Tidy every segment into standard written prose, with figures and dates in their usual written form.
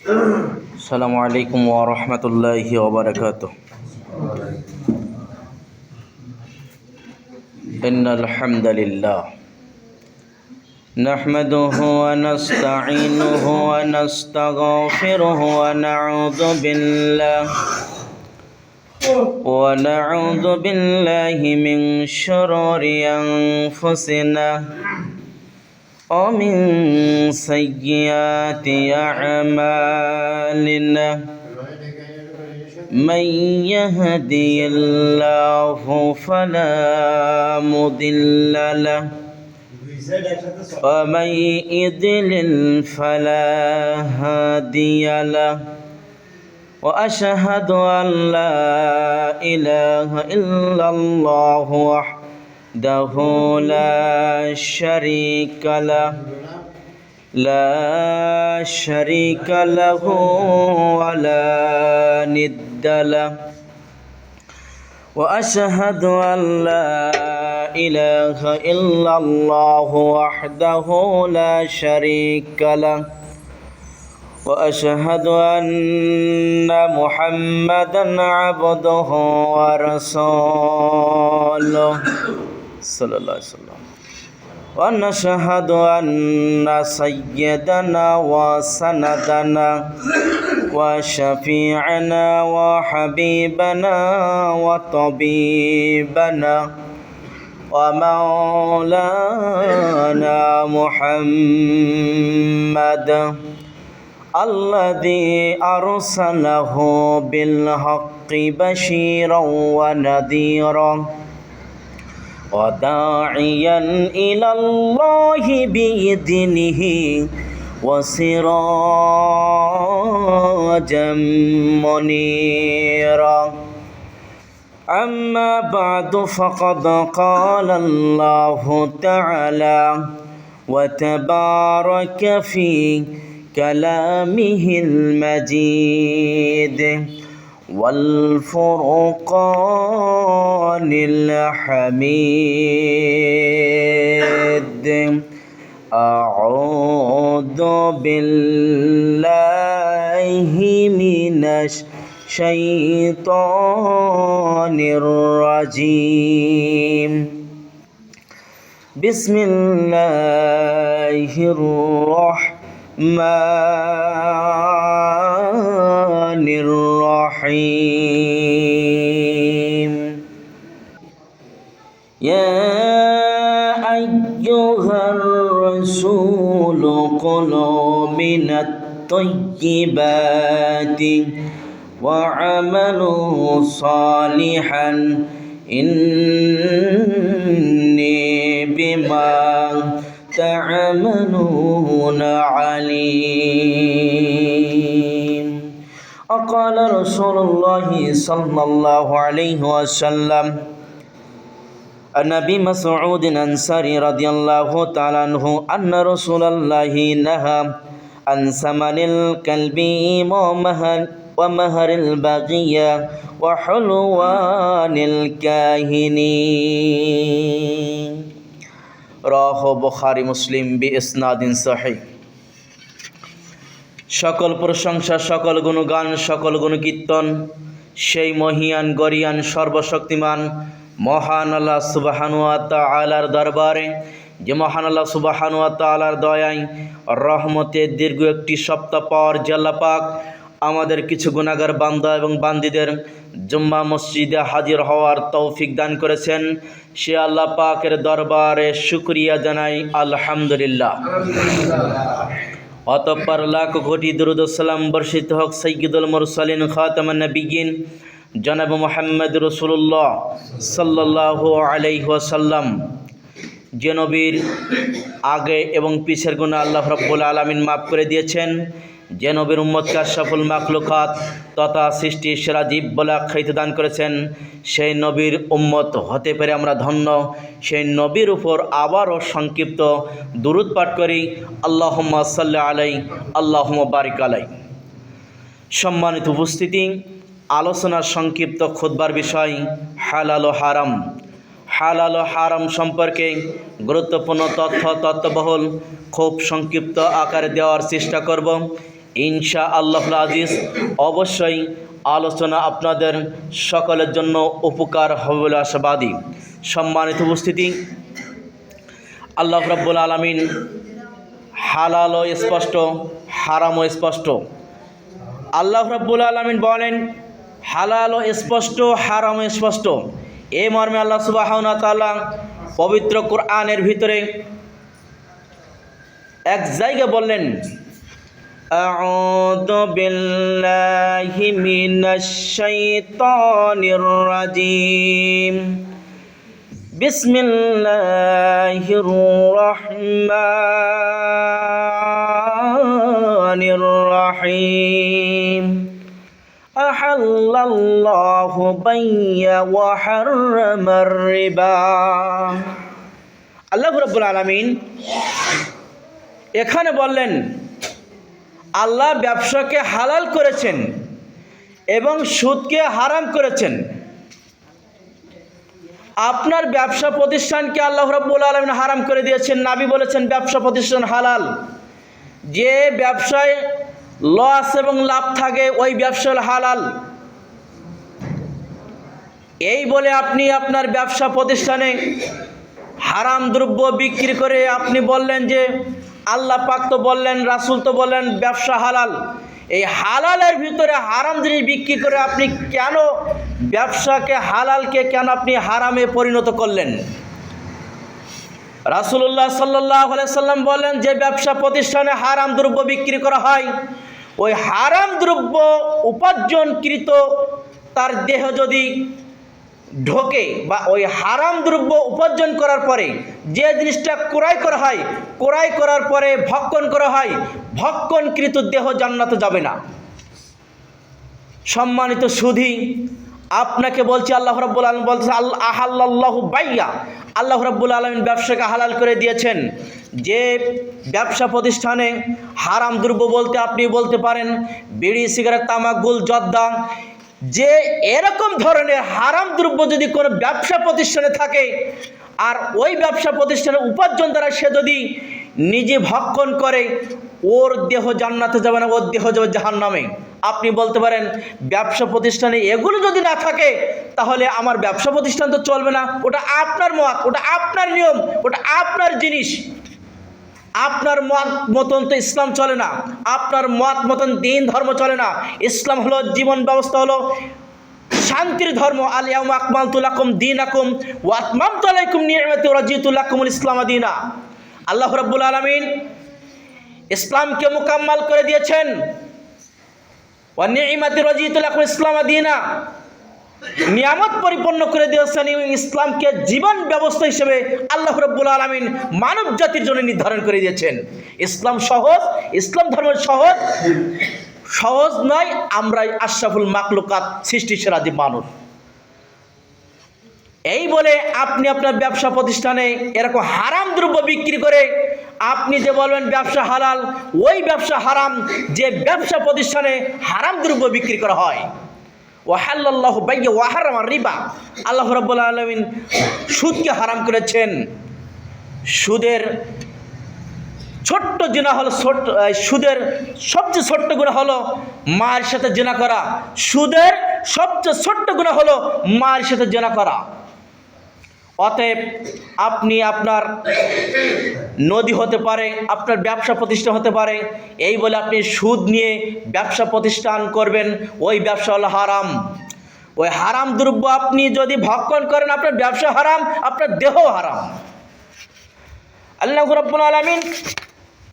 السلام عليكم ورحمة الله وبركاته. إن الحمد لله نحمده ونستعينه ونستغفره ونعوذ بالله من شرور أنفسنا ومن سيئات أعمالنا. من يهدي الله فلا مضل له ومن يضلل فلا هادي له. وأشهد أن لا إله إلا الله وحده لا شريك له ولا ند له. وأشهد أن لا إله إلا الله وحده لا شريك له. وأشهد أن محمدا عبده ورسوله صلى الله عليه وسلم. ونشهد أن سيدنا وسندنا وشفيعنا وحبيبنا وطبيبنا ومولانا محمد الذي أرسله بالحق بشيرا ونذيرا وداعيا إلى الله بإذنه وسراجا منيرا. أما بعد فقد قال الله تعالى وتبارك في كلامه المجيد والفرقان الحميد. أعوذ بالله من الشيطان الرجيم. بسم الله الرحمن الرحيم. يا أيها الرسول كلوا من الطيبات وعملوا صالحا إني بما تعملون عليم. وقال رسول الله صلى الله عليه وسلم عن أبي مسعود الأنصاري رضي الله تعالى عنه أن رسول الله نهى عن ثمن الكلب ومهر البغي وحلوان الكاهن. রাহ বুখারী মুসলিম বিইসনাদিন সহিহ। সকল প্রশংসা, সকল গুণগান, সকল গুণকীর্তন সেই মহিয়ান গরিয়ান সর্বশক্তিমান মহান আল্লাহ সুবহানাহু ওয়া তাআলার দরবারে, যে মহান আল্লাহ সুবহানাহু ওয়া তাআলার দয়ায় রহমতের দীর্ঘ একটি সপ্তাহ পর যে আল্লাহ পাক আমাদের কিছু গুনাহগার বান্দা এবং বান্দীদের জুম্মা মসজিদে হাজির হওয়ার তৌফিক দান করেছেন, সে আল্লাহ পাকের দরবারে শুকরিয়া জানাই আলহামদুলিল্লাহ। অতঃপর লাখ কোটি দরুদ ও সালাম বর্ষিত হোক সাইয়্যিদুল মুরসালিন খাতামুন নবিয়্যিন জনাব মুহাম্মদ রাসূলুল্লাহ সাল্লাল্লাহু আলাইহি ওয়াসাল্লাম, যে নবীর আগে এবং পিছের গুনাহ আল্লাহ রাব্বুল আলামিন মাফ করে দিয়েছেন, যে নবীর উম্মতকে আশরাফুল মাখলুকাত তথা সৃষ্টির সেরা জীব বলে আখ্যায়িত দান করেছেন, সেই নবীর উম্মত হতে পেরে আমরা ধন্য। সেই নবীর উপর আবারও সংক্ষিপ্ত দুরূদ পাঠ করি, আল্লাহুম্মা সাল্লি আলাইহি আল্লাহুম্মা বারিক আলাইহি। সম্মানিত উপস্থিতি, আলোচনার সংক্ষিপ্ত খুতবার বিষয় হালাল ও হারাম। হালাল ও হারাম সম্পর্কে গুরুত্বপূর্ণ তথ্যবহুল খুব সংক্ষিপ্ত আকারে দেওয়ার চেষ্টা করব। ইনশা আল্লাহুল আজিজ অবশ্যই আলোচনা আপনাদের সকলের জন্য উপকার হবে বলে আশাবাদী। সম্মানিত উপস্থিতি, আল্লাহ রাব্বুল আলামিন হালালও স্পষ্ট, হারামও স্পষ্ট। আল্লাহ রাব্বুল আলামিন বলেন হালালও স্পষ্ট, হারামও স্পষ্ট। এই মর্মে আল্লাহ সুবহানাহু ওয়া তাআলা পবিত্র কোরআনের ভিতরে এক জায়গায় বললেন, আউযু বিল্লাহি মিনাশ শাইতানির রাজিম, বিসমিল্লাহির রহমানির রহিম, আহাল্লাল্লাহু বাইয়া ওয়া হাররামার রিবা। আল্লাহ রাব্বুল আলামিন এখানে বললেন আল্লাহ ব্যবসাকে হালাল করেছেন এবং সুদকে হারাম করেছেন। আপনার ব্যবসা প্রতিষ্ঠানকে আল্লাহ রাব্বুল আলামিন হারাম করে দিয়েছেন। নবী বলেছেন ব্যবসা প্রতিষ্ঠান হালাল, যে ব্যবসায় লস এবং লাভ থাকে ওই ব্যবসা হালাল। এই বলে আপনি আপনার ব্যবসা প্রতিষ্ঠানে হারাম দ্রব্য বিক্রি করে আপনি বললেন যে আল্লাহ পাক তো বললেন, রাসূল তো বললেন ব্যবসা হালাল। এই হালালের ভিতরে হারাম জিনিস বিক্রি করে আপনি কেন ব্যবসাকে হালালকে কেন আপনি হারামে পরিণত করলেন? রাসূলুল্লাহ সাল্লাল্লাহু আলাইহি সাল্লাম বলেন যে ব্যবসা প্রতিষ্ঠানে হারাম দ্রব্য বিক্রি করা হয়, ওই হারাম দ্রব্য উপার্জনকৃত তার দেহ যদি ঢোকে বা ওই হারাম দ্রব্য উপার্জন করার পরে যে জিনিসটা ক্রয় করা হয়, ক্রয় করার পরে ভক্ষণ করা হয়, ভক্ষণকৃত দেহ জান্নাতে যাবে না। সম্মানিত সুধী, আপনাকে বলছি আল্লাহ রাব্বুল আলামিন বলছে আহাল্লাল্লাহু বাইয়া, আল্লাহ রাব্বুল আলামিন ব্যবসাকে হালাল করে দিয়েছেন। যে ব্যবসা প্রতিষ্ঠানে হারাম দ্রব্য বলতে আপনি বলতে পারেন বিড়ি, সিগারেট, তামাক, গুল, জর্দা, যে এরকম ধরনের হারাম দ্রব্য যদি কোনো ব্যবসা প্রতিষ্ঠানে থাকে আর ওই ব্যবসা প্রতিষ্ঠানের উপার্জন দ্বারা সে যদি নিজে ভক্ষণ করে, ওর দেহ জান্নাতে যাবে না, ওর দেহ যাবে জাহান্নামে। আপনি বলতে পারেন ব্যবসা প্রতিষ্ঠানে এগুলো যদি না থাকে তাহলে আমার ব্যবসা প্রতিষ্ঠান তো চলবে না। ওটা আপনার মত, ওটা আপনার নিয়ম, ওটা আপনার জিনিস। আপনার মত মতন তো ইসলাম চলে না, আপনার মত মতন দিন ধর্ম চলে না। ইসলাম হলো জীবন ব্যবস্থা, হলো শান্তির ধর্ম। আল ইয়াউমা আকমালতু লাকুম দীনাকুম ওয়া আতমামতু আলাইকুম নি'মাতি ওয়া রাদিতু লাকুমুল ইসলাম দীনা। আল্লাহ রাব্বুল আলামিন ইসলামকে মুকাম্মাল করে দিয়েছেন। ওয়া নি'মাতি রাদিতু লাকুম ইসলাম দীনা, নিয়ামত পরিপূর্ণ করে দিয়েছেন এবং ইসলামকে জীবন ব্যবস্থা হিসেবে আল্লাহ রাব্বুল আলামিন মানব জাতির জন্য নির্ধারণ করে দিয়েছেন। ইসলাম সহজ, ইসলাম ধর্ম সহজ, সহজ নয়। আমরাই আশরাফুল মাখলুকাত, সৃষ্টি সেরা যে মানুষ। এই বলে আপনি আপনার ব্যবসা প্রতিষ্ঠানে এরকম হারাম দ্রব্য বিক্রি করে আপনি যে বলবেন ব্যবসা হালাল, ওই ব্যবসা হারাম যে ব্যবসা প্রতিষ্ঠানে হারাম দ্রব্য বিক্রি করা হয়। ওয়াহাল্লাল্লাহু বাইয়া ওয়া হারামার রিবা, আল্লাহ রাব্বুল আলামিন সুদকে হারাম করেছেন। সুদের ছোট্ট জিনা হলো, সুদের সবচেয়ে ছোট্ট গুনাহ হলো মায়ের সাথে জিনা করা। সুদের সবচেয়ে ছোট্ট গুনাহ হলো মায়ের সাথে জিনা করা। অতএব আপনি আপনার নদী হতে পারে, আপনার ব্যবসা প্রতিষ্ঠান হতে পারে, এই বলে আপনি সুদ নিয়ে ব্যবসা প্রতিষ্ঠান করবেন, ওই ব্যবসা হলো হারাম। ওই হারাম দ্রব্য আপনি যদি ভক্ষণ করেন আপনার ব্যবসা হারাম, আপনার দেহ হারাম। আল্লাহ রাব্বুল আলামিন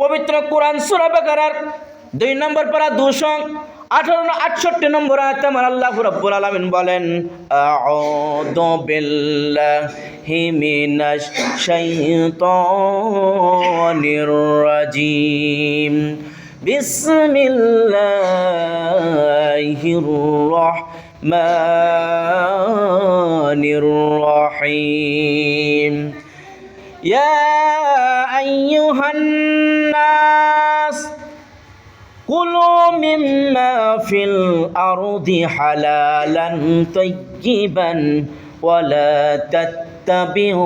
পবিত্র কোরআন সূরা বাকারার 2 নম্বর পারা 268 নম্বর আয়াতে আমার আল্লাহ রাব্বুল আলামিন বলেন, আউযু বিল্লাহি মিনাশ শাইতানির রাজিম, বিসমিল্লাহির রহমানির রহিম, ইয়া আইয়ুহান নাস কুলু মিম্মা ফিল আরদি হালালান তাইয়্যিবান ওয়া লা তাত্তাবিউ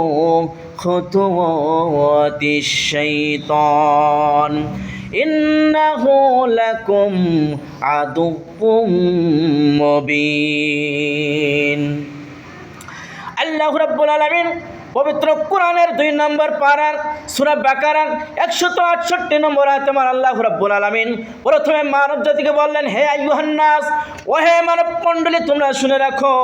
খুতুওয়াতিশ শাইতান ইন্নাহু লাকুম আদুউম মুবিন। আল্লাহ রাব্বুল আলামিন পবিত্র কোরআনের 2 নম্বর পারার সূরা বাকারার 168 নম্বর আয়াতে আল্লাহ রাব্বুল আলামিন প্রথমে মানব জাতিকে বললেন, হে আইয়ুহান নাস, ও হে মানব মণ্ডলী, তোমরা শুনে রাখো,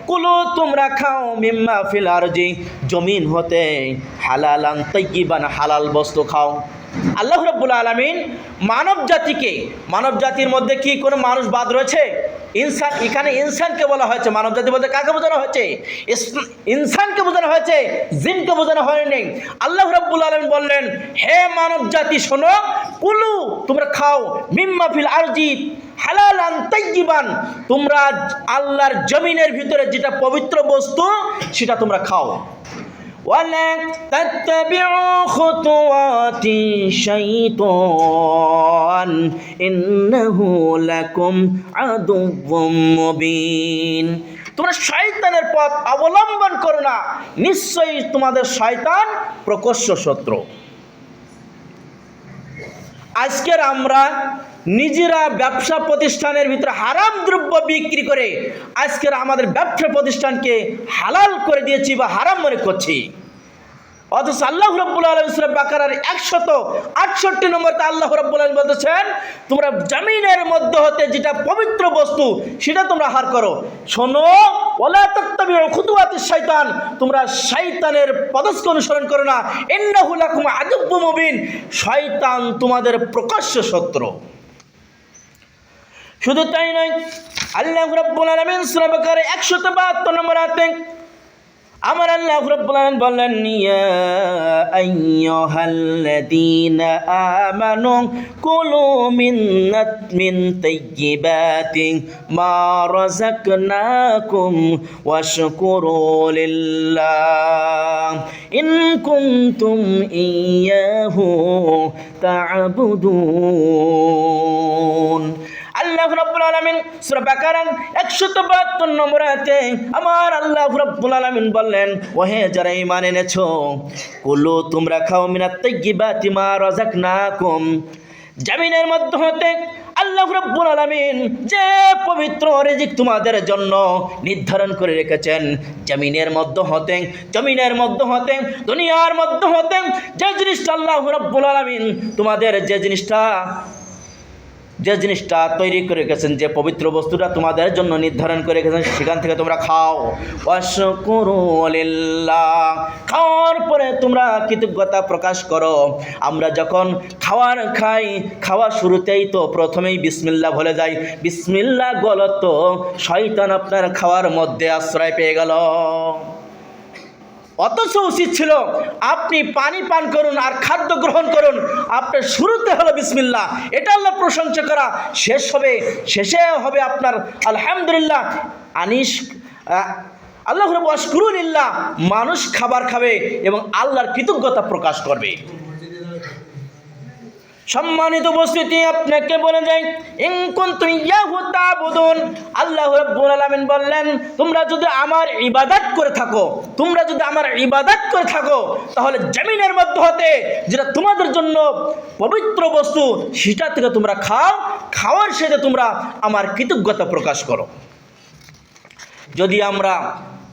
কুলু, তোমরা খাও, মিম্মা ফিল আরজি, জমিন হতে, হালালান তাইয়িবান, হালাল বস্তু খাও। আল্লাহ রাব্বুল আলামিন মানব জাতির মধ্যে কি কোনো মানুষ বাদ রয়েছে? ইনসান, এখানে ইনসানকে বলা হয়েছে। মানব জাতি বলতে কাকে বোঝানো হয়েছে? ইনসানকে বোঝানো হয়েছে, জিনকে বোঝানো হয়নি। আল্লাহ রাব্বুল আলামিন বললেন, হে মানব জাতি শোনো, কুলু, তোমরা খাও, মিম্মা ফিল আরজি হালালান তাইয়িবান, তোমরা আল্লাহর জমিনের ভিতরে যেটা পবিত্র বস্তু সেটা তোমরা খাও। ওয়ালা তাত্তাবিউ খুতুওয়াতি শাইতান ইন্নাহু লাকুম আদুউম মুবিন, তোমরা শয়তানের পথ অবলম্বন করো না, নিশ্চয়ই তোমাদের শয়তান প্রকাশ্য শত্রু। আজকের আমরা নিজেরা ব্যবসা প্রতিষ্ঠানের ভিতরে হারাম দ্রব্য বিক্রি করে আজকের আমাদের ব্যবসা প্রতিষ্ঠানকে হালাল করে দিয়েছি বা হারাম মনে করছি। অথচ আল্লাহ রাব্বুল আলামিন সূরা বাকারার 168 নম্বরতে আল্লাহ রাব্বুল আলামিন বলতেছেন, তোমরা জমিনের মধ্যে হতে যেটা পবিত্র বস্তু সেটা তোমরা আহার করো। শোনো, ওয়ালা তাত্তাবিউ খুতুওয়াতিশ শাইতান, তোমরা শয়তানের পদস্খ অনুসরণ করো না, ইন্নাহু লাকুম আদুউম মুবিন, শয়তান তোমাদের প্রকাশ্য শত্রু। শুধু তাই নয়, আল্লাহ রাব্বুল আলামিন সূরা বাকারার 172 নম্বর আয়াতে আমার আল্লাহ রাব্বুল আলামিন বললেন, ইয়া আইয়ুহাল্লাযীনা আমানু কুলু মিন তাইয়্যিবাতি মা রাযাকনাকুম ওয়াশকুরু লিল্লাহ ইন কুনতুম ইয়্যাহু তা'বুদুন। আল্লাহ রাব্বুল আলামিন সূরা বাকারার 172 নম্বর আয়াতে আমার আল্লাহ রাব্বুল আলামিন বললেন, ওহে যারা ঈমান এনেছো, কুলু, তোমরা খাও, মিনাত তাইয়্যিবাতি মা রাযাকনাকুম, জমিনের মধ্যে হতে আল্লাহ রাব্বুল আলামিন যে পবিত্র রিজিক তোমাদের জন্য নির্ধারণ করে রেখেছেন, জমিনের মধ্যে হতে দুনিয়ার মধ্যে হতে যে জিনিসটা আল্লাহ রাব্বুল আলামিন তোমাদের যে জিনিসটা তৈরি করে রেখেছেন, যে পবিত্র বস্তুটা তোমাদের জন্য নির্ধারণ করে রেখেছেন, সেখান থেকে তোমরা খাও। ওয়াশকুরু লিল্লাহ, খাওয়ার পরে তোমরা কৃতজ্ঞতা প্রকাশ করো। আমরা যখন খাওয়া শুরুতেই তো প্রথমেই বিসমিল্লাহ বলে যাই। বিসমিল্লাহ বলো তো শয়তান আপনার খাওয়ার মধ্যে আশ্রয় পেয়ে গেল। অথচ উচিত ছিল আপনি পানি পান করুন আর খাদ্য গ্রহণ করুন, আপনার শুরুতে হলো বিসমিল্লাহ, এটা আল্লাহ প্রশংসা করা, শেষে হবে আপনার আলহামদুলিল্লাহ। আল্লাহ ওয়াশকুরু লিল্লাহ, মানুষ খাবার খাবে এবং আল্লাহর কৃতজ্ঞতা প্রকাশ করবে। সম্মানিত উপস্থিতি, আপনাকে বলে যাই, ইন কুনতুম ইয়াহু তা'বুদুন, আল্লাহ রাব্বুল আলামিন বললেন, তোমরা যদি আমার ইবাদত করে থাকো তাহলে জমিনের মধ্যে হতে যেটা তোমাদের জন্য পবিত্র বস্তু সেটা থেকে তোমরা খাওয়ার সাথে তোমরা আমার কৃতজ্ঞতা প্রকাশ করো। যদি আমরা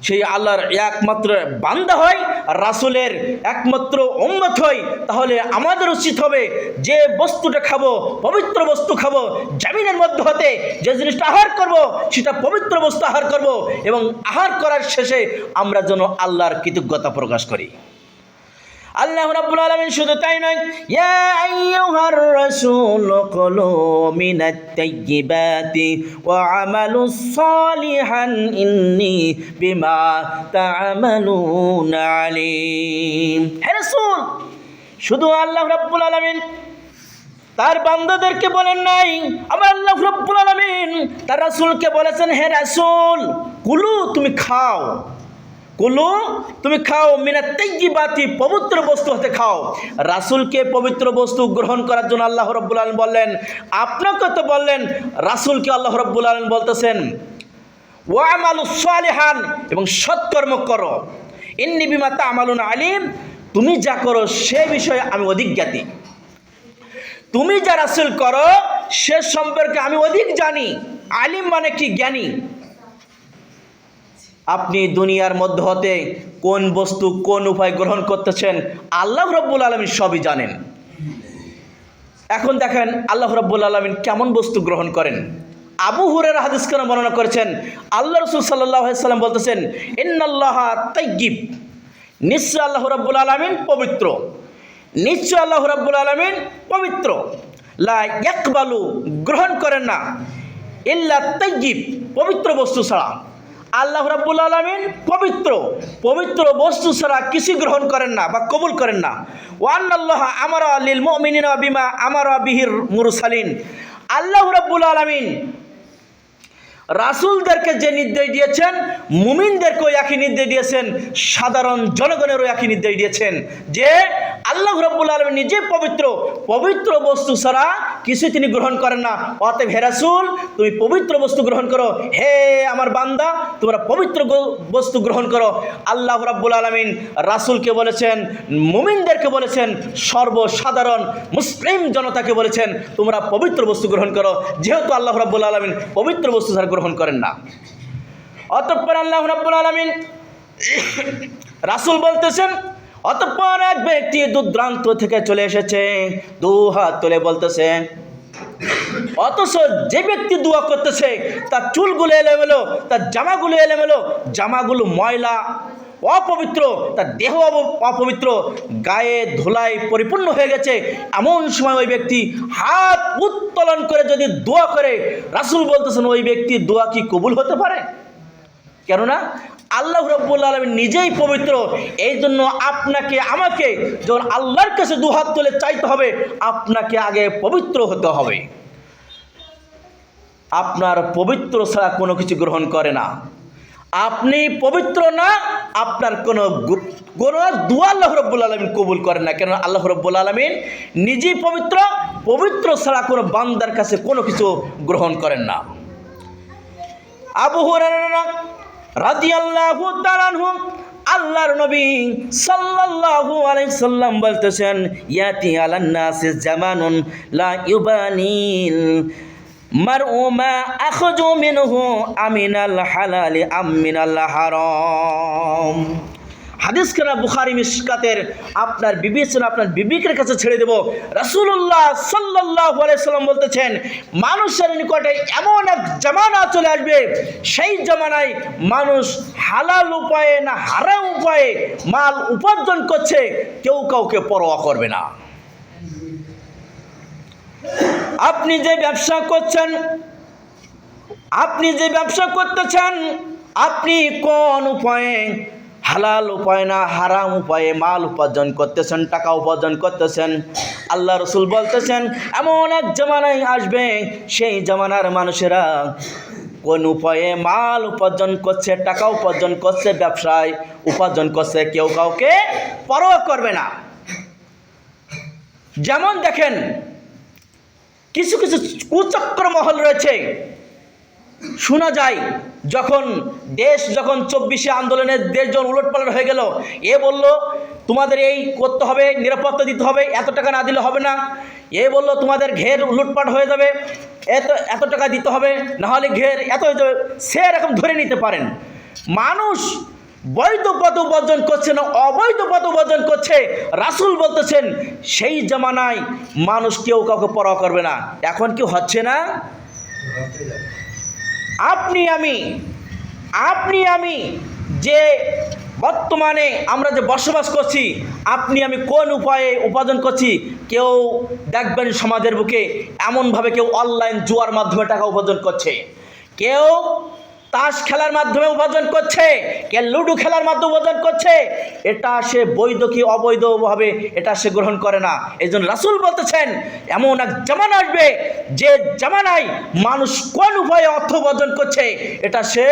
সেই আল্লাহর একমাত্র বান্দা হয়, রাসূলের একমাত্র উম্মত হই, তাহলে আমাদের উচিত হবে যে বস্তুটা খাবো, পবিত্র বস্তু খাবো, জমিনের মধ্যে হতে যে জিনিসটা আহার করব সেটা পবিত্র বস্তু আহার করব, এবং আহার করার শেষে আমরা যেন আল্লাহর কৃতজ্ঞতা প্রকাশ করি। আল্লাহ রাব্বুল আলামিন শুধু তাই নয়, ইয়া আইয়ুহার রাসূল কুলু মিনাত তাইয়্যিবাতি ওয়া আমালুস সালিহান ইন্নী বিমা তা'মালুনা আলীম। হে রাসূল, শুধু আল্লাহ রাব্বুল আলামিন তার বান্দাদেরকে বলেন নাই, আমার আল্লাহ রাব্বুল আলামিন তার রাসূলকে বলেছেন, হে রাসূল, কুলু, তুমি খাও, মিনাত তাইয়্যিবাতি, পবিত্র বস্তু হতে খাও। রাসূলকে পবিত্র বস্তু গ্রহণ করার জন্য আল্লাহ রাব্বুল আলামিন বললেন, আপনাকে তো বললেন, রাসূলকে আল্লাহ রাব্বুল আলামিন বলতেছেন, ওয়া আমালুস সালিহান, এবং সৎকর্ম করো, ইন্নী বিমা তা'মালুনা আলীম, তুমি যা করো সে বিষয়ে আমি অধিক জ্ঞাতি। তুমি যা রাসূল করো সে সম্পর্কে আমি অধিক জানি। আলিম মানে কি? জ্ঞানী। আপনি দুনিয়ার মধ্যে হতে কোন বস্তু কোন উপায় গ্রহণ করতেছেন আল্লাহ রাব্বুল আলামিন সবই জানেন। এখন দেখেন আল্লাহ রাব্বুল আলামিন কেমন বস্তু গ্রহণ করেন। আবু হুরায়রা হাদিস করে বর্ণনা করেছেন, আল্লাহ রাসূল সাল্লাল্লাহু আলাইহি সাল্লাম বলতেছেন, ইন্নাল্লাহা তাইয়্যিব, নিশ্চয় আল্লাহ রাব্বুল আলামিন পবিত্র, নিশ্চয় আল্লাহ রাব্বুল আলামিন পবিত্র। লা ইয়াকবালু, গ্রহণ করেন না, ইল্লা তাইয়্যিব, পবিত্র বস্তু ছাড়া। আল্লাহ রাব্বুল আলামিন পবিত্র, পবিত্র বস্তু ছাড়া কিছু গ্রহণ করেন না বা কবুল করেন না। ওয়া আন্নাল্লাহা আমারা লিল মুমিনিনা বিমা আমারা বিহির মুরসালিন, আল্লাহ রাব্বুল আলামিন রাসূলদেরকে যে নির্দেশ দিয়েছেন মুমিনদেরকেও একই নির্দেশ দিয়েছেন, সাধারণ জনগণেরও একই নির্দেশ দিয়েছেন যে আল্লাহ রাব্বুল আলামিন নিজে পবিত্র, পবিত্র বস্তু ছাড়া কিছু তিনি গ্রহণ করেন না। অতএব হে রাসূল তুমি পবিত্র বস্তু গ্রহণ করো, হে আমার বান্দা তোমরা পবিত্র বস্তু গ্রহণ করো। আল্লাহ রাব্বুল আলামিন রাসূলকে বলেছেন, মুমিনদেরকে বলেছেন, সর্বসাধারণ মুসলিম জনতাকে বলেছেন তোমরা পবিত্র বস্তু গ্রহণ করো, যেহেতু আল্লাহ রাব্বুল আলামিন পবিত্র বস্তু ছাড়া গ্রহণ করেন না। অতঃপর আল্লাহ রাব্বুল আলামিন রাসূল বলতেছেন, অতঃপর এক ব্যক্তি দূরান্ত থেকে চলে এসেছে, দু হাত তুলে বলতেছে, অথচ যে ব্যক্তি দোয়া করতেছে তার চুলগুলো এলোমেলো, তার জামাগুলো এলোমেলো, জামাগুলো ময়লা অপবিত্র, তার দেহ অপবিত্র, গায়ে ধুলায় পরিপূর্ণ হয়ে গেছে, এমন সময় ওই ব্যক্তি হাত উত্তোলন করে যদি দোয়া করে, রাসূল বলতেছেন ওই ব্যক্তি দোয়া কি কবুল হতে পারে? কেননা আল্লাহ রাব্বুল আলামিন নিজেই পবিত্র। এই জন্য আপনাকে আমাকে যখন আল্লাহর কাছে দুহাত তুলে চাইতে হবে, আপনাকে আগে পবিত্র হতে হবে। আপনার পবিত্র ছাড়া কোনো কিছু গ্রহণ করে না। আপনি পবিত্র না, আপনার কোনো দোয়া আল্লাহ রাব্বুল আলামিন কবুল করেন না। কেন? আল্লাহ রাব্বুল আলামিন নিজেই পবিত্র, পবিত্র ছাড়া কোনো বান্দার কাছে কোনো কিছু গ্রহণ করেন না। আবু হুরায়রা রাদিয়াল্লাহু তাআলা আনহু, আল্লাহর নবী সাল্লাল্লাহু আলাইহি সাল্লাম বলতেছেন, ইয়াতি আলান নাসি জামানুন লা ইউবানিল মারউ মা আখযু মিনহু আমিনাল হালালি আম মিনাল হারাম। হাদিস কেনা বুখারী মিশকাতের, আপনার বিবেচনা আপনার বিবেকের কাছে ছেড়ে দেব। রাসূলুল্লাহ সাল্লাল্লাহু আলাইহি সাল্লাম বলতেছেন, মানুষের নিকটে এমন এক জামানা চলে আসবে, সেই জামানায় মানুষ হালাল উপায়ে না হারাম উপায়ে মাল উপার্জন করছে, কেউ কাউকে পরোয়া করবে না। আপনি যে ব্যবসা করছেন, আপনি যে ব্যবসা করতেছেন, আপনি কোন উপায়ে হালাল উপায় না হারাম উপায়ে মাল উপার্জন করতেছেন, টাকা উপার্জন করতেছেন। আল্লাহ রাসূল বলতেছেন এমন এক জামানায় আসবে, সেই জামানার মানুষেরা কোন উপায়ে মাল উপার্জন করছে, টাকা উপার্জন করছে, ব্যবসায় উপার্জন করছে, কেউ কাউকে পরোয়া করবে না। যেমন দেখেন কিছু কিছু কুচক্র মহল রয়েছে, শোনা যায় যখন 24শে আন্দোলনের দেশ যখন উলটপালট হয়ে গেল, এ বলল তোমাদের এই করতে হবে, নিরাপত্তা দিতে হবে, এত টাকা না দিলে হবে না। এ বলল তোমাদের ঘের লুটপাট হয়ে যাবে, এত টাকা দিতে হবে, নাহলে ঘের এত হয়ে যাবে। সে এরকম ধরে নিতে পারেন। মানুষ বৈধ পথ উপার্জন করছে না, অবৈধ পথ উপার্জন করছে। রাসূল বলতেছেন সেই জামানায় মানুষ কেউ কাউকে পরোয়া করবে না। এখন কি হচ্ছে না? আপনি আমি যে বর্তমানে আমরা যে বসবাস করছি, আপনি আমি কোন উপায়ে উপার্জন করছি, কেউ দেখবেন সমাজের বুকে এমনভাবে কেউ অনলাইন জুয়ার মাধ্যমে টাকা উপার্জন করছে, কেউ তাস খেলার মাধ্যমে উপার্জন করছে, কেউ লুডো খেলার মাধ্যমে উপার্জন করছে। এটা সে বৈধ কি অবৈধভাবে এটা সে গ্রহণ করে না। এই জন্য রাসূল বলতেছেন এমন এক জামানা আসবে, যে জামানায় মানুষ কোন উপায়ে অর্থ উপার্জন করছে এটা সে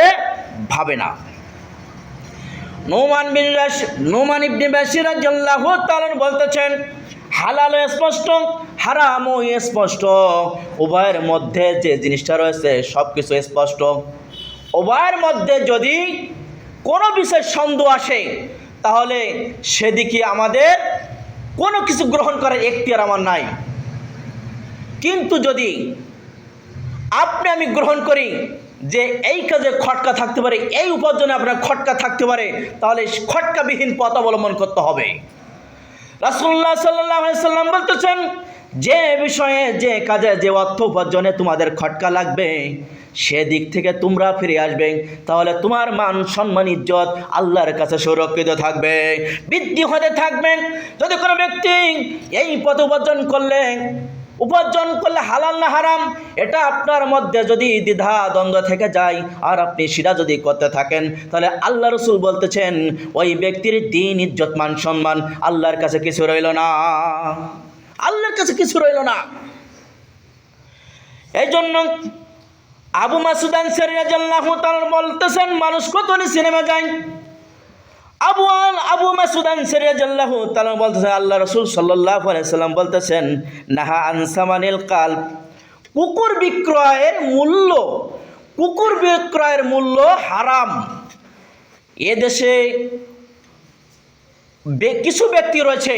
ভাবে না। নোমান ইবনে বাশির রাদিয়াল্লাহু তাআলা বলতেছেন, হালালও স্পষ্ট, হারামও স্পষ্ট, উভয়ের মধ্যে যে জিনিসটা রয়েছে সব কিছু স্পষ্ট। উভয়ের মধ্যে যদি কোনো বিষয় সন্দেহ আসে, তাহলে সেদিকে আমাদের কোনো কিছু গ্রহণ করার এখতিয়ার আমার নাই। কিন্তু যদি আপনি আমি গ্রহণ করি যে এই কাজে খটকা থাকতে পারে, এই উপার্জনে আপনার খটকা থাকতে পারে, তাহলে খটকাবিহীন পথ অবলম্বন করতে হবে। রাসূলুল্লাহ সাল্লাল্লাহু আলাইহি সাল্লাম বলতেছেন, যে বিষয়ে যে কাজে যে অর্থ উপার্জনে তোমাদের খটকা লাগবে সেদিক থেকে তোমরা ফিরে আসবে, তাহলে তোমার মান সম্মান ইজ্জত আল্লাহর কাছে সুরক্ষিত থাকবে, বৃদ্ধি হতে থাকবে। যদি কোনো ব্যক্তি এই পথ উপার্জন করলে হালাল না হারাম এটা আপনার মধ্যে যদি দ্বিধা দ্বন্দ্ব থেকে যায় আর আপনি সেটা যদি করতে থাকেন, তাহলে আল্লাহ রাসূল বলতেছেন ওই ব্যক্তির দ্বীন ইজ্জত মান সম্মান আল্লাহর কাছে কিছু রইল না, আল্লাহর কাছে কিছু রইল না। এই জন্য আবু মাসউদ আনসারী রাদিয়াল্লাহু তাআলা বলতেছেন, মানুষ কত সিনেমা যায়। আবু মাসউদ আনসারী রাদিয়াল্লাহু তাআলা বলতেছেন, আল্লাহ রাসূল সাল্লাল্লাহু আলাইহি সাল্লাম বলতেছেন, নাহা আন সামানিল কালব, কুকুর বিক্রয়ের মূল্য হারাম। এদেশে কিছু ব্যক্তি রয়েছে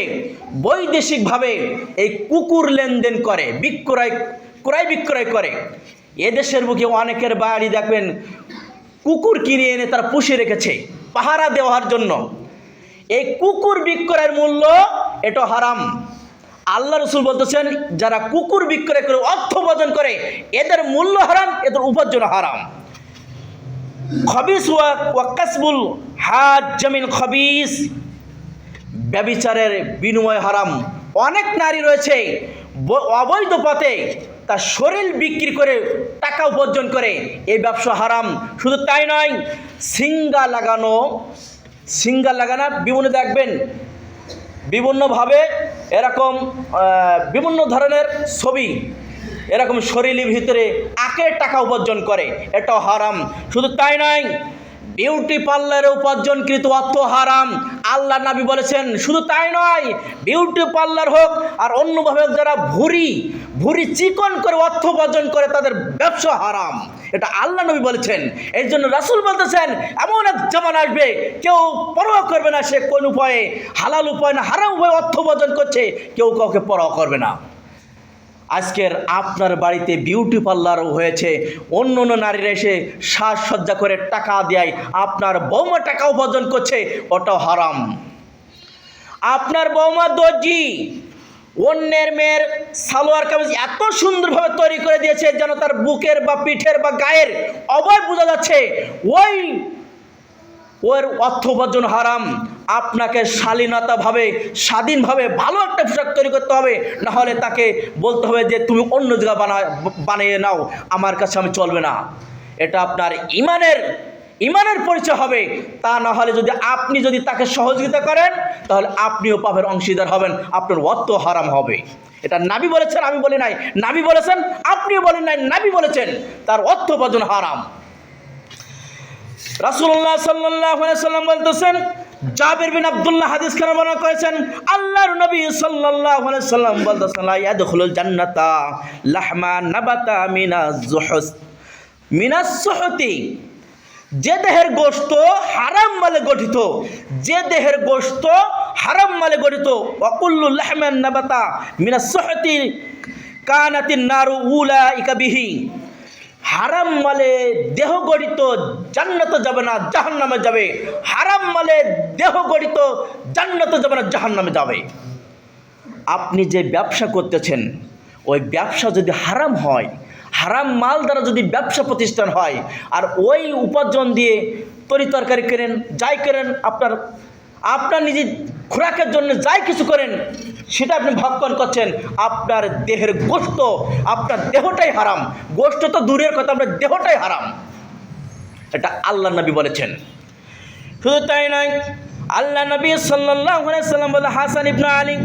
বৈদেশিকভাবে এই কুকুর লেনদেন করে, ক্রয় বিক্রয় করে। এদেশের বুকে অনেকের বাড়ি দেখবেন কুকুর কিনে এনে তারা পুষে রেখেছে পাহারা দেওয়ার জন্য। এই কুকুর বিক্রয়ের মূল্য এটা হারাম। আল্লাহ রাসূল বলতেছেন, যারা কুকুর বিক্রয় করে অর্থ উপার্জন করে এদের মূল্য হারাম, এদের উপার্জন হারাম। খবিস ওয়া কাসবুল হাজ্জ মিন খবিস, ব্যভিচারের বিনিময় হারাম। অনেক নারী রয়েছে অবৈধ পথে তার শরীর বিক্রি করে টাকা উপার্জন করে, এই ব্যবসা হারাম। শুধু তাই নয়, সিঙ্গা লাগানো বিভিন্ন দেখবেন বিভিন্নভাবে এরকম বিভিন্ন ধরনের ছবি এরকম শরীরের ভিতরে আঁকে টাকা উপার্জন করে, এটাও হারাম। শুধু তাই নয়, বিউটি পার্লারে উপার্জনকৃত অর্থ হারাম, আল্লাহ নবী বলেছেন। শুধু তাই নয়, বিউটি পার্লার হোক আর অন্যভাবে যারা ভুঁড়ি চিকন করে অর্থ উপার্জন করে তাদের ব্যবসা হারাম, এটা আল্লাহ নবী বলেছেন। এই জন্য রাসূল বলতেছেন, এমন এক জামানা আসবে কেউ পরোয়া করবে না সে কোন উপায়ে, হালাল উপায় না হারাম উপায়ে অর্থ উপার্জন করছে, কেউ কাউকে পরোয়া করবে না। আজকের আপনার বাড়িতে বিউটি পার্লারও হয়েছে, অন্য নারীরা এসে সাজসজ্জা করে টাকা দেয়, আপনার বৌমা টাকা উপার্জন করছে, ওটাও হারাম। আপনার বৌমা দর্জি অন্যের মেয়ের সালোয়ার কামিজ এত সুন্দরভাবে তৈরি করে দিয়েছে যেন তার বুকের বা পিঠের বা গায়ের অবয়ব বোঝা যাচ্ছে, ওর অর্থ উপার্জন হারাম। আপনাকে স্বাধীনভাবে ভালো একটা পোশাক তৈরি করতে হবে, না হলে তাকে বলতে হবে যে তুমি অন্য জায়গা বানিয়ে নাও, আমার কাছে আমি চলবে না। এটা আপনার ইমানের পরিচয় হবে। তা না হলে আপনি যদি তাকে সহযোগিতা করেন তাহলে আপনিও পাপের অংশীদার হবেন, আপনার অর্থ হারাম হবে। এটা নবী বলেছেন, আমি বলি নাই। নবী বলেছেন, আপনিও বলেন নাই, নবী বলেছেন, তার অর্থ উপার্জন হারাম। রাসূলুল্লাহ সাল্লাল্লাহু আলাইহি সাল্লাম বলতেছেন, জাবির বিন আব্দুল্লাহ হাদিস খানা বর্ণনা করেছেন, আল্লাহর নবী সাল্লাল্লাহু আলাইহি সাল্লাম বলতেছেন, লা ইয়াদখুলুল জান্নাতা লাহমা নাবাতা মিনাস সুহতি, যে দেহের গোশত হারাম মালে গঠিত, ওয়াকুল্লু লাহমান নাবাতা মিনাস সুহতি কানাতিন নারু উলাইকা বিহি, হারাম মালে দেহ গঠিত জান্নাতে যাবে না, জাহান্নামে যাবে। হারাম মালে দেহ গঠিত জান্নাতে যাবে না, জাহান্নামে যাবে। আপনি যে ব্যবসা করতেছেন ওই ব্যবসা যদি হারাম হয়, হারাম মাল দ্বারা যদি ব্যবসা প্রতিষ্ঠান হয়, আর ওই উপার্জন দিয়ে তরি তরকারি করেন, যাই করেন, আপনার নিজের খোরাকের জন্য যাই কিছু করেন, সেটা আপনি ভক্ষণ করছেন, আপনার দেহের গোশত, আপনার দেহটাই হারাম। গোশত তো দূরের কথা, আপনার দেহটাই হারাম। এটা আল্লাহ নবী বলেছেন। শুধু তাই নয়, আল্লাহ নবী সাল্লাল্লাহু আলাইহি সাল্লাম বলে, হাসান ইবনে আলী,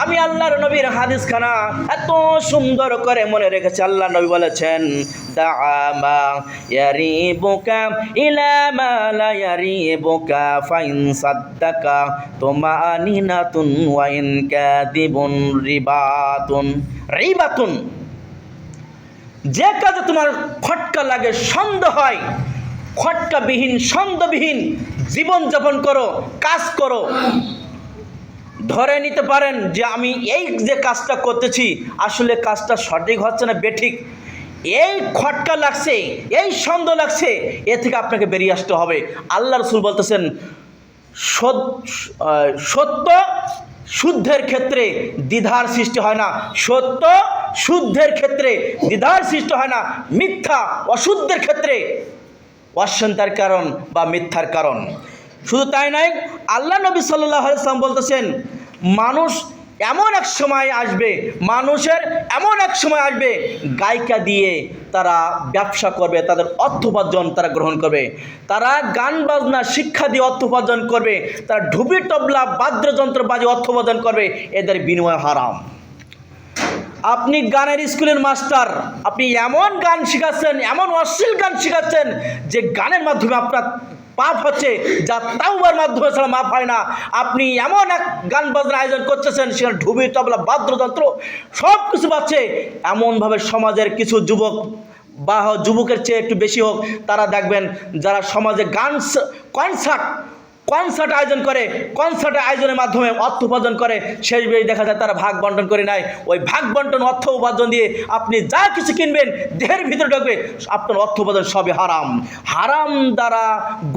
আমি আল্লাহর নবীর হাদিস খানা এত সুন্দর করে মনে রেখেছি। আল্লাহ নবী বলেছেন, দাআমা ইয়ারিবুকা ইলা মা লা ইয়ারিবুকা ফাইন সাদ্দাকা তুমানিনাতুন ওয়া ইন কাযিবুন রিবাতুন, যে কাজে তোমার খটকা লাগে, সন্দেহ হয়, সন্দেহবিহীন জীবন যাপন করো, কাজ করো, ধরে নিতে পারেন যে আমি এই যে কাজটা করতেছি আসলে কাজটা সঠিক হচ্ছে না বেঠিক, এই খটকা লাগছে, এই সন্দেহ লাগছে, এ থেকে আপনাকে বেরিয়ে আসতে হবে। আল্লাহ রসুল বলতেছেন সত্য শুদ্ধের ক্ষেত্রে দ্বিধার সৃষ্টি হয় না, সত্য শুদ্ধের ক্ষেত্রে দ্বিধার সৃষ্টি হয় না, মিথ্যা অশুদ্ধের ক্ষেত্রে অশান্তির কারণ বা মিথ্যার কারণ। শুধু তাই নয়, আল্লাহ নবী সাল্লাল্লাহু আলাইহি ওয়াসাল্লাম বলতেছেন মানুষ এমন এক সময় আসবে, মানুষের এমন এক সময় আসবে গায়িকা দিয়ে তারা ব্যবসা করবে, তাদের অর্থ উপার্জন তারা গ্রহণ করবে, তারা গান বাজনা শিক্ষা দিয়ে অর্থ উপার্জন করবে, তারা ঢুবি তবলা বাদ্যযন্ত্র বাজে অর্থ উপার্জন করবে, এদের বিনিময় হারাম। আপনি গানের স্কুলের মাস্টার, আপনি এমন গান শেখাচ্ছেন, এমন অশ্লীল গান শেখাচ্ছেন যে গানের মাধ্যমে আপনার পাপ হচ্ছে, যা তাওবার মাধ্যমে ছাড়া মাপ হয় না। আপনি এমন এক গান বাজনার আয়োজন করতেছেন, সেখানে ঢুবি তবলা বাদ্যযন্ত্র সব কিছু পাচ্ছে, এমনভাবে সমাজের কিছু যুবক বা যুবকের চেয়ে একটু বেশি হোক, তারা দেখবেন যারা সমাজে গান কনসার্ট আয়োজন করে, কনসার্টের আয়োজনের মাধ্যমে অর্থ উপার্জন করে, শেষ বেশি দেখা যায় তারা ভাগ বন্টন করে নেয়। ওই ভাগ বন্টন অর্থ উপার্জন দিয়ে আপনি যা কিছু কিনবেন, দেহের ভিতরে ঢুকবে, আপনার অর্থ উপার্জন সবই হারাম। হারাম দ্বারা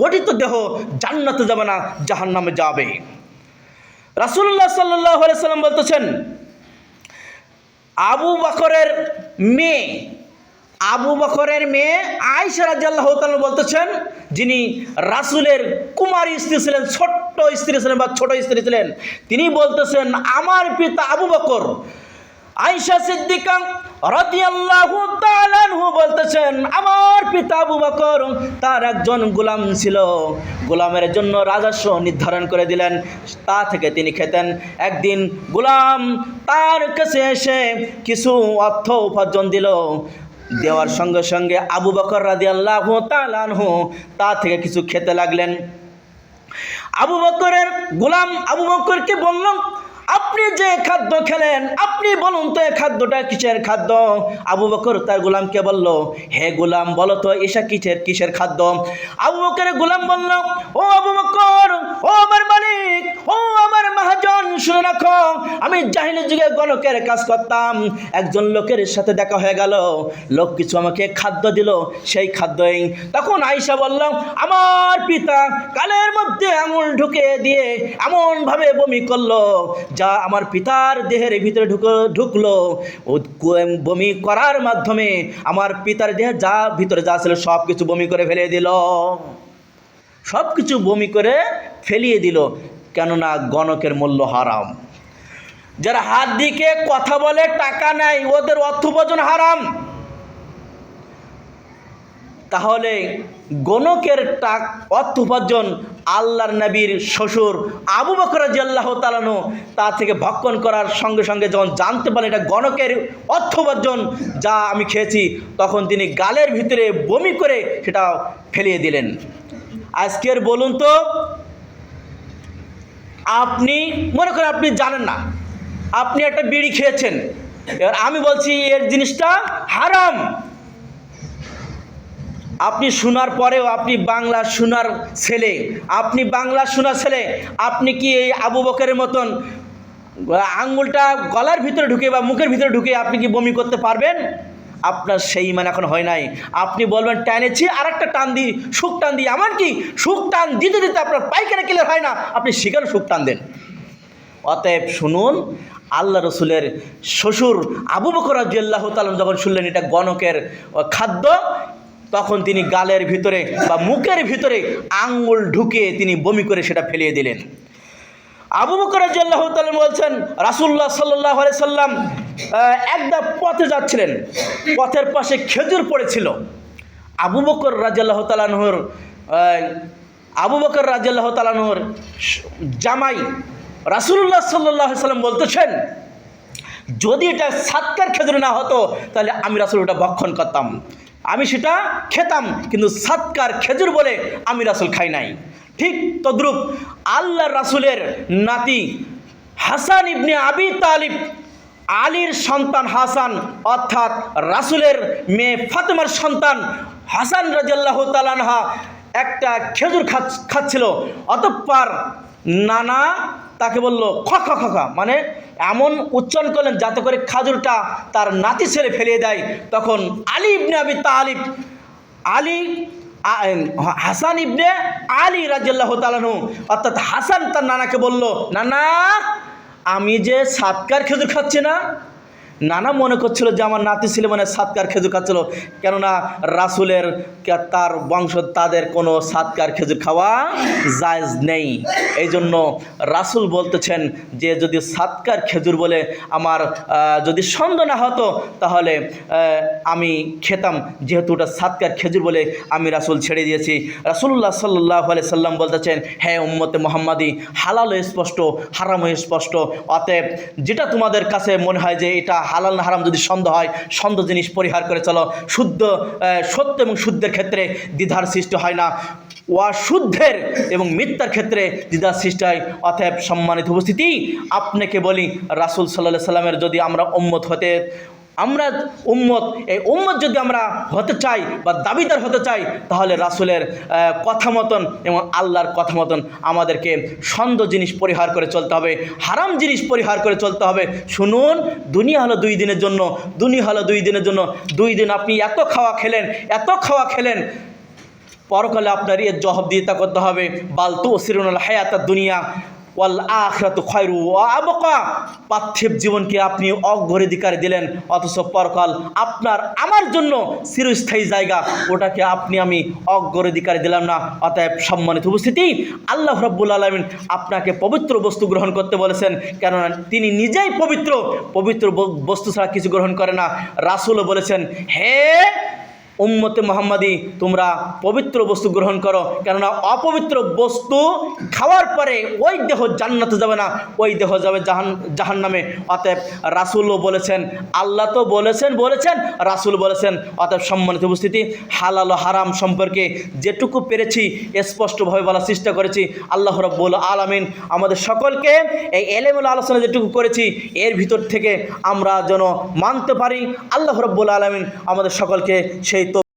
গঠিত দেহ জান্নাতে যাবে না, জাহান্নামে যাবে। রাসূলুল্লাহ সাল্লাল্লাহু আলাইহি সাল্লাম বলতেছেন আবু বকরের মেয়ে আয়েশা রাদিয়াল্লাহু তাআলা বলতেছেন, যিনি রাসূলের কুমারী স্ত্রী ছিলেন, ছোট্ট স্ত্রী ছিলেন বা ছোট স্ত্রী ছিলেন, তিনি বলতেছেন আমার পিতা আবু বকর, আয়েশা সিদ্দিকা রাদিয়াল্লাহু তাআলা আনহু বলতেছেন আমার পিতা আবু বকর তার একজন গোলাম ছিল, গোলামের জন্য রাজস্ব নির্ধারণ করে দিলেন, তা থেকে তিনি খেতেন। একদিন গোলাম তার কাছে এসে কিছু অর্থ উপার্জন দিল, দেওয়ার সঙ্গে সঙ্গে আবু বকর রাদিয়াল্লাহু তাআলা আনহু তা থেকে কিছু খেতে লাগলেন। আবু বকরের গোলাম আবু বকরকে বলল, আপনি যে খাদ্য খেলেন, আপনি বলুন তো এই খাদ্যটা কিসের খাদ্য? আবু বকর তার গোলামকে বলল, হে গোলাম বলো তো এসা কিসের খাদ্য? আবু বকরের গোলাম বলল, ও আবু বকর, ও আমার মালিক, ও আমার মহাজন, শুনে রাখো, আমি জাহিলি যুগে গণকের কাজ করতাম, একজন লোকের সাথে দেখা হয়ে গেল, লোক কিছু আমাকে খাদ্য দিল, সেই খাদ্যই। তখন আয়েশা বলল, আমার পিতা গালের মধ্যে আঙুল ঢুকে দিয়ে এমনভাবে বমি করলো, যা আমার পিতার দেহের ভিতরে ঢুকলো, বমি করার মাধ্যমে আমার পিতার দেহে ভিতরে যা ছিল সব কিছু বমি করে ফেলে দিল, সব কিছু বমি করে ফেলিয়ে দিল। কেননা গণকের মূল্য হারাম। যারা হাত দিয়ে কথা বলে টাকা নেয়, ওদের অর্থ উপার্জন হারাম। তাহলে গণকের অর্থ উপার্জন আল্লাহর নবীর শ্বশুর আবু বকর রাদিয়াল্লাহু তাআলা আনহু তা থেকে ভক্ষণ করার সঙ্গে সঙ্গে যখন জানতে পারলেন এটা গণকের অর্থ উপার্জন যা আমি খেয়েছি, তখন তিনি গালের ভিতরে বমি করে সেটা ফেলিয়ে দিলেন। আজকের বলুন তো, আপনি মনে করেন আপনি জানেন না, আপনি একটা বিড়ি খেয়েছেন, এবার আমি বলছি এর জিনিসটা হারাম, আপনি শোনার পরেও আপনি বাংলা শোনার ছেলে, আপনি কি এই আবু বকরের মতন আঙ্গুলটা গলার ভিতরে ঢুকে বা মুখের ভিতরে ঢুকে আপনি কি বমি করতে পারবেন? আপনার সেই ইমান এখন হয় নাই। আপনি বলবেন টানেছি আর একটা টান দিই, সুখ টান দিই, এমনকি সুখ টান দিতে দিতে আপনার পায়খানা ক্লিয়ার হয় না, আপনি সেখানে সুখ টান দেন। অতএব শুনুন, আল্লাহ রসুলের শ্বশুর আবু বকর রাদিয়াল্লাহু তাআলা যখন শুনলেন এটা গণকের খাদ্য, তখন তিনি গালের ভিতরে বা মুখের ভিতরে আঙ্গুল ঢুকে তিনি বমি করে সেটা ফেলিয়ে দিলেন। আবু বকর রাদিয়াল্লাহু তাআলা বলছেন রাসূলুল্লাহ সাল্লাল্লাহু আলাইহি সাল্লাম একদা পথে যাচ্ছিলেন, পথের পাশে খেজুর পড়েছিল। আবু বকর রাদিয়াল্লাহু তাআলা আনহুর জামাই রাসূলুল্লাহ সাল্লাল্লাহু আলাইহি সাল্লাম বলতেছেন, যদি এটা সাতকার খেজুর না হতো তাহলে আমি রাসূল ওটা ভক্ষণ করতাম, আমি সেটা খেতাম, কিন্তু সাতকার খেজুর বলে আমি রাসূল খাই নাই। ঠিক তদ্রূপ আল্লাহ রাসূলের নাতি হাসান ইবনে আবি তালিব, আলীর সন্তান হাসান, অর্থাৎ রাসূলের মেয়ে ফাতেমার সন্তান হাসান রাদিয়াল্লাহু তাআলা আনহা একটা খেজুর খাচ্ছিল। অতঃপর নানা তাকে বলল খ খ খ খ, মানে এমন উচ্চারণ করলেন যাতে করে খাজুরটা তার নাতি ছেলে ফেলিয়ে দেয়। তখন আলী ইবনে আবি তালিব, হাসান ইবনে আলী রাদিয়াল্লাহু তাআলা আনহু, অর্থাৎ হাসান তার নানাকে বলল, নানা আমি যে সাতকার খেজুর খাচ্ছি না। নানা মনে করছিল যে আমার নাতি ছেলে মানে সাতকার খেজুর খাচ্ছিল, কেননা রাসূলের তার বংশ তাদের কোনো সাতকার খেজুর খাওয়া জায়েজ নেই। এই জন্য রাসূল বলতেছেন যে যদি সাতকার খেজুর বলে আমার যদি সন্দেহ না হতো তাহলে আমি খেতাম, যেহেতু ওটা সাতকার খেজুর বলে আমি রাসূল ছেড়ে দিয়েছি। রাসূলুল্লাহ সাল্লাল্লাহু আলাইহি সাল্লাম বলতেছেন, হ্যাঁ উম্মতে মুহাম্মাদি, হালাল স্পষ্ট, হারাম স্পষ্ট, অতএব যেটা তোমাদের কাছে মনে হয় যে এটা হালাল না হারাম যদি সন্দেহ হয়, সন্দেহ জিনিস পরিহার করে চলো। সত্য এবং শুদ্ধের ক্ষেত্রে দ্বিধার সৃষ্টি হয় না, অশুদ্ধের এবং মিথ্যার ক্ষেত্রে দ্বিধার সৃষ্টি হয়। অতএব সম্মানিত উপস্থিতি, আপনাকে বলি রাসূল সাল্লাল্লাহু আলাইহি সাল্লামের যদি আমরা এই উম্মত যদি আমরা হতে চাই বা দাবিদার হতে চাই, তাহলে রাসূলের কথা মতন এবং আল্লাহর কথা মতন আমাদেরকে সন্দেহ জিনিস পরিহার করে চলতে হবে, হারাম জিনিস পরিহার করে চলতে হবে। শুনুন, দুনিয়া হলো 2 দিনের জন্য, 2 দিন আপনি এত খাওয়া খেলেন, পরকালে আপনার এর জবাবদিহিতা করতে হবে। বাল তুসিরুনাল হায়াতাদ দুনিয়া ওয়াল আখিরাতু খায়রু ওয়া আবকা, পার্থিব জীবনকে আপনি অগ্রাধিকার দিলেন, অথচ পরকাল আপনার আমার জন্য চিরস্থায়ী জায়গা, ওটাকে আমি অগ্রাধিকার দিলাম না। অতএব সম্মানিত উপস্থিতি, আল্লাহ রাব্বুল আলামিন আপনাকে পবিত্র বস্তু গ্রহণ করতে বলেছেন, কেননা তিনি নিজেই পবিত্র বস্তু ছাড়া কিছু গ্রহণ করে না। রাসূলও বলেছেন, হে উম্মতে মুহাম্মাদি, তোমরা পবিত্র বস্তু গ্রহণ করো, কেননা অপবিত্র বস্তু খাওয়ার পরে ওই দেহ জান্নাতে যাবে না, ওই দেহ যাবে জাহান্নামে। অতএব রাসূলও বলেছেন, আল্লাহ তো বলেছেন, রাসূল বলেছেন। অতএব সম্মানিত উপস্থিতি, হালাল ও হারাম সম্পর্কে যেটুকু পেরেছি স্পষ্টভাবে বলার চেষ্টা করেছি। আল্লাহ রাব্বুল আলামিন আমাদের সকলকে এই এলেমুল আলোচনা যেটুকু করেছি এর ভিতর থেকে আমরা যেন মানতে পারি। আল্লাহ রাব্বুল আলামিন আমাদের সকলকে সেই